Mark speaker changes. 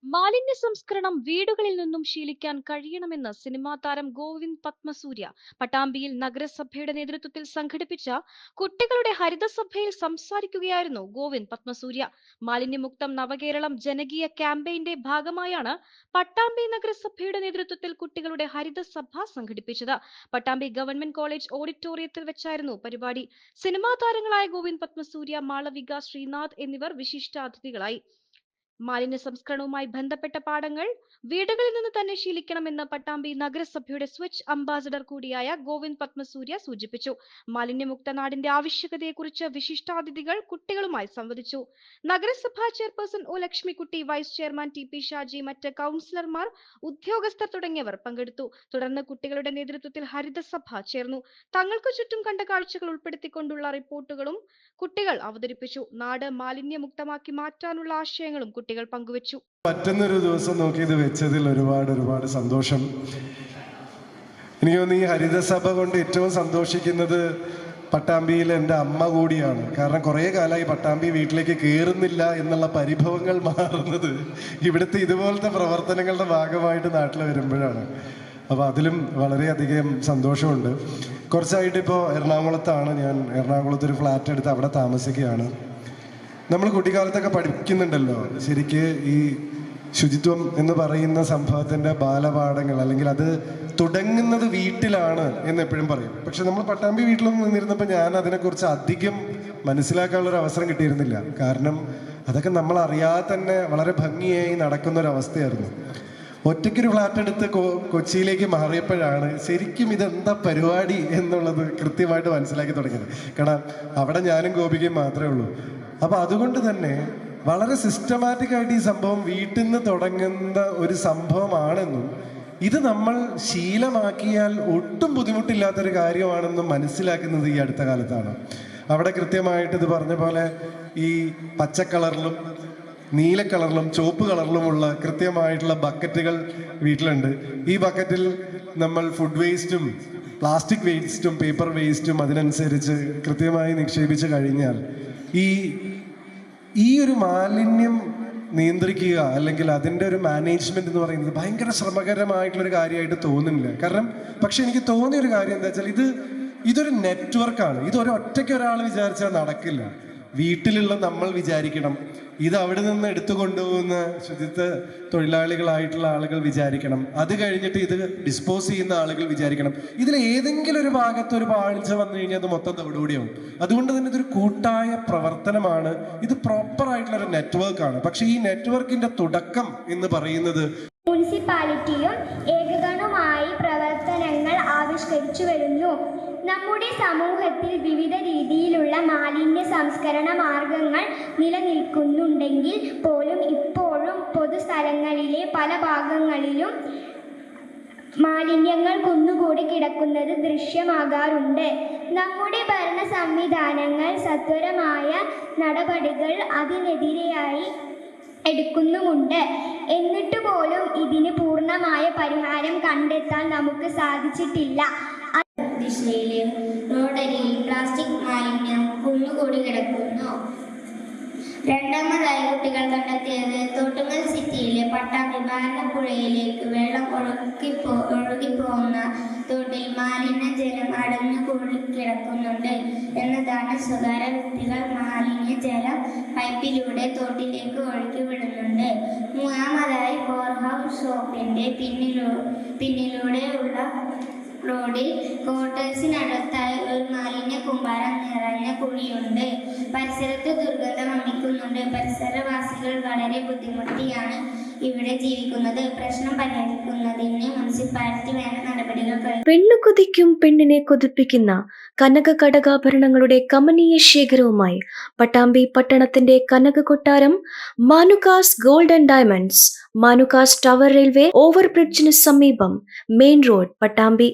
Speaker 1: മാലിന്യ സംസ്കരണം വീടുകളിൽ നിന്നും ശീലിക്കാൻ കഴിയണമെന്ന് സിനിമാ താരം ഗോവിന്ദ് പത്മസൂര്യ പട്ടാമ്പിയിൽ നഗരസഭയുടെ നേതൃത്വത്തിൽ സംഘടിപ്പിച്ച കുട്ടികളുടെ ഹരിതസഭയിൽ സംസാരിക്കുകയായിരുന്നു ഗോവിന്ദ് പത്മസൂര്യ. മാലിന്യമുക്തം നവകേരളം ജനകീയ ക്യാമ്പയിന്റെ ഭാഗമായാണ് പട്ടാമ്പി നഗരസഭയുടെ നേതൃത്വത്തിൽ കുട്ടികളുടെ ഹരിതസഭ സംഘടിപ്പിച്ചത്. പട്ടാമ്പി ഗവൺമെന്റ് കോളേജ് ഓഡിറ്റോറിയത്തിൽ വെച്ചായിരുന്നു പരിപാടി. സിനിമാ താരങ്ങളായ ഗോവിന്ദ് പത്മസൂര്യ, മാളവിക, ശ്രീനാഥ് എന്നിവർ വിശിഷ്ടാതിഥികളായി. മാലിന്യ സംസ്കരണവുമായി ബന്ധപ്പെട്ട പാഠങ്ങൾ വീടുകളിൽ നിന്ന് തന്നെ ശീലിക്കണമെന്ന് പട്ടാമ്പി നഗരസഭയുടെ സ്വച്ഛ് അംബാസഡർ കൂടിയായ ഗോവിന്ദ് പത്മസൂര്യ സൂചിപ്പിച്ചു. മാലിന്യമുക്ത നാടിന്റെ ആവശ്യകതയെക്കുറിച്ച് വിശിഷ്ടാതിഥികൾ കുട്ടികളുമായി സംവദിച്ചു. നഗരസഭാ chairperson O Lakshmikutty, vice chairman T P Shaji, മറ്റ് കൗൺസിലർമാർ, ഉദ്യോഗസ്ഥർ തുടങ്ങിയവർ പങ്കെടുത്തു. തുടർന്ന് കുട്ടികളുടെ നേതൃത്വത്തിൽ ഹരിതസഭ ചേർന്നു. തങ്ങൾക്ക് ചുറ്റും കണ്ട കാഴ്ചകൾ ഉൾപ്പെടുത്തിക്കൊണ്ടുള്ള റിപ്പോർട്ടുകളും കുട്ടികൾ അവതരിപ്പിച്ചു. നാട് മാലിന്യമുക്തമാക്കി മാറ്റാനുള്ള ആശയങ്ങളും കുട്ടികൾ പങ്കുവച്ചു.
Speaker 2: പറ്റുന്നൊരു ദിവസം നോക്കി ഇത് വെച്ചതിൽ ഒരുപാട് സന്തോഷം. എനിക്ക് തോന്നുന്നു ഈ ഹരിതസഭ കൊണ്ട് ഏറ്റവും സന്തോഷിക്കുന്നത് പട്ടാമ്പിയിൽ എൻ്റെ അമ്മ കൂടിയാണ്. കാരണം കുറേ കാലമായി പട്ടാമ്പി വീട്ടിലേക്ക് കയറുന്നില്ല എന്നുള്ള പരിഭവങ്ങൾ മാറുന്നത് ഇവിടുത്തെ ഇതുപോലത്തെ പ്രവർത്തനങ്ങളുടെ ഭാഗമായിട്ട് നാട്ടിൽ വരുമ്പോഴാണ്. അപ്പോൾ അതിലും വളരെയധികം സന്തോഷമുണ്ട്. കുറച്ചായിട്ട് ഇപ്പോൾ എറണാകുളത്താണ്. ഞാൻ എറണാകുളത്തൊരു ഫ്ലാറ്റ് എടുത്ത് അവിടെ താമസിക്കുകയാണ്. നമ്മൾ കുട്ടിക്കാലത്തൊക്കെ പഠിക്കുന്നുണ്ടല്ലോ, ശരിക്ക് ഈ ശുചിത്വം എന്ന് പറയുന്ന സംഭവത്തിൻ്റെ ബാലപാഠങ്ങൾ, അല്ലെങ്കിൽ അത് തുടങ്ങുന്നത് വീട്ടിലാണ് എന്ന് എപ്പോഴും പറയും. പക്ഷെ നമ്മൾ പട്ടാമ്പി വീട്ടിലൊന്നും നിന്നിരുന്നപ്പോൾ ഞാൻ അതിനെക്കുറിച്ച് അധികം മനസ്സിലാക്കാനുള്ളൊരു അവസരം കിട്ടിയിരുന്നില്ല. കാരണം അതൊക്കെ നമ്മൾ അറിയാതെ തന്നെ വളരെ ഭംഗിയായി നടക്കുന്നൊരവസ്ഥയായിരുന്നു. ഒറ്റയ്ക്കൊരു ഫ്ലാറ്റ് എടുത്ത് കൊച്ചിയിലേക്ക് മാറിയപ്പോഴാണ് ശരിക്കും ഇതെന്താ പരിപാടി എന്നുള്ളത് കൃത്യമായിട്ട് മനസ്സിലാക്കി തുടങ്ങിയത്. കാരണം അവിടെ ഞാനും ഗോപികയും മാത്രമേ ഉള്ളൂ. അപ്പോൾ അതുകൊണ്ട് തന്നെ വളരെ സിസ്റ്റമാറ്റിക് ആയിട്ട് ഈ സംഭവം വീട്ടിൽ നിന്ന് തുടങ്ങുന്ന ഒരു സംഭവമാണെന്നും ഇത് നമ്മൾ ശീലമാക്കിയാൽ ഒട്ടും ബുദ്ധിമുട്ടില്ലാത്തൊരു കാര്യമാണെന്നും മനസ്സിലാക്കുന്നത് ഈ അടുത്ത കാലത്താണ്. അവിടെ കൃത്യമായിട്ട് ഇത് പറഞ്ഞ പോലെ ഈ പച്ച കളറിലും നീല കളറിലും ചുവപ്പ് കളറിലുമുള്ള കൃത്യമായിട്ടുള്ള ബക്കറ്റുകൾ വീട്ടിലുണ്ട്. ഈ ബക്കറ്റിൽ നമ്മൾ ഫുഡ് വേസ്റ്റും പ്ലാസ്റ്റിക് വേസ്റ്റും പേപ്പർ വേസ്റ്റും അതിനനുസരിച്ച് കൃത്യമായി നിക്ഷേപിച്ച് കഴിഞ്ഞാൽ ഈ ഒരു മാലിന്യം നിയന്ത്രിക്കുക, അല്ലെങ്കിൽ അതിൻ്റെ ഒരു മാനേജ്മെന്റ് എന്ന് പറയുന്നത് ഭയങ്കര ശ്രമകരമായിട്ടുള്ളൊരു കാര്യമായിട്ട് തോന്നുന്നില്ല. കാരണം പക്ഷെ എനിക്ക് തോന്നിയൊരു കാര്യം എന്താ വെച്ചാൽ ഇതൊരു നെറ്റ്വർക്കാണ്. ഇതൊരു ഒറ്റയ്ക്ക് ഒരാൾ വിചാരിച്ചാൽ നടക്കില്ല. വീട്ടിലുള്ള നമ്മൾ വിചാരിക്കണം, ഇത് അവിടെ നിന്ന് എടുത്തു കൊണ്ടുപോകുന്ന ശുചിത്വ തൊഴിലാളികളായിട്ടുള്ള ആളുകൾ വിചാരിക്കണം, അത് കഴിഞ്ഞിട്ട് ഇത് ഡിസ്പോസ് ചെയ്യുന്ന ആളുകൾ വിചാരിക്കണം. ഇതിൽ ഏതെങ്കിലും ഒരു ഭാഗത്ത് ഒരു പാഴ്ച വന്നു കഴിഞ്ഞാൽ അത് മൊത്തം തവിടുകൂടിയാവും. അതുകൊണ്ട് തന്നെ ഇതൊരു കൂട്ടായ പ്രവർത്തനമാണ്. ഇത് പ്രോപ്പറായിട്ടുള്ള ഒരു നെറ്റ്വർക്കാണ്. പക്ഷെ ഈ നെറ്റ്വർക്കിന്റെ തുടക്കം എന്ന് പറയുന്നത്
Speaker 3: മുനിസിപ്പാലിറ്റിയും ഏകഗണമായി പ്രവർത്തനങ്ങൾ ആവിഷ്കരിച്ചു വരുന്നു. നമ്മുടെ സമൂഹത്തിൽ വിവിധ രീതിയിലുള്ള മാലിന്യ സംസ്കരണ മാർഗങ്ങൾ നിലനിൽക്കുന്നുണ്ടെങ്കിൽ പോലും ഇപ്പോഴും പൊതുസ്ഥലങ്ങളിലെ പല ഭാഗങ്ങളിലും മാലിന്യങ്ങൾ കുന്നുകൂടി കിടക്കുന്നത് ദൃശ്യമാകാറുണ്ട്. നമ്മുടെ ഭരണ സംവിധാനങ്ങൾ സത്വരമായ നടപടികൾ അതിനെതിരെയായി എടുക്കുന്നുമുണ്ട്. എന്നിട്ട് പോലും ഇതിന് പൂർണ്ണമായ പരിഹാരം കണ്ടെത്താൻ നമുക്ക് സാധിച്ചിട്ടില്ല.
Speaker 4: ദിശയിലെ റോഡരികിൽ പ്ലാസ്റ്റിക് മാലിന്യം കുന്നുകൂടി കിടക്കുന്നു. രണ്ടാമതായി കുട്ടികൾ കണ്ടെത്തിയത് തോട്ടുങ്ങൽ സിറ്റിയിലെ പട്ടാമ്പി ഭാരതപ്പുഴയിലേക്ക് വെള്ളം ഒഴുകിപ്പോകുന്ന തോട്ടിൽ മാലിന്യജലം അടഞ്ഞുകൂടി കിടക്കുന്നുണ്ട് എന്നതാണ്. സ്വകാര്യ വ്യക്തികൾ മാലിന്യജലം പൈപ്പിലൂടെ തോട്ടിലേക്ക് ഒഴുക്കി വിടുന്നുണ്ട്. മൂന്നാമതായി ഫോർ ഹൗസ് ഷോപ്പിന്റെ പിന്നിലൂടെയുള്ള റോഡിൽ ക്വാർട്ടേഴ്സിനടുത്തായി ഒരു മാലിന്യ കൂമ്പാരം നിറഞ്ഞ കുഴിയുണ്ട്. പരിസരത്ത് ദുർഗന്ധം വമിക്കുന്നുണ്ട്. പരിസരവാസികൾ വളരെ ബുദ്ധിമുട്ടിയാണ് ഇവിടെ ജീവിക്കുന്നത്. പ്രശ്നം പരിഹരിക്കുന്നതിന് മുനിസിപ്പാലിറ്റി വേണ്ട നടപടികൾ
Speaker 1: പെണ്ണു കൊതിക്കും പെണ്ണിനെ കൊതിപ്പിക്കുന്ന കനക കടകാഭരണങ്ങളുടെ കമനീയ ശേഖരവുമായി പട്ടാമ്പി പട്ടണത്തിന്റെ കനക കൊട്ടാരം Manukas gold and diamonds, Manukas tower railway ഓവർബ്രിഡ്ജിന് സമീപം, മെയിൻ റോഡ്, പട്ടാമ്പി.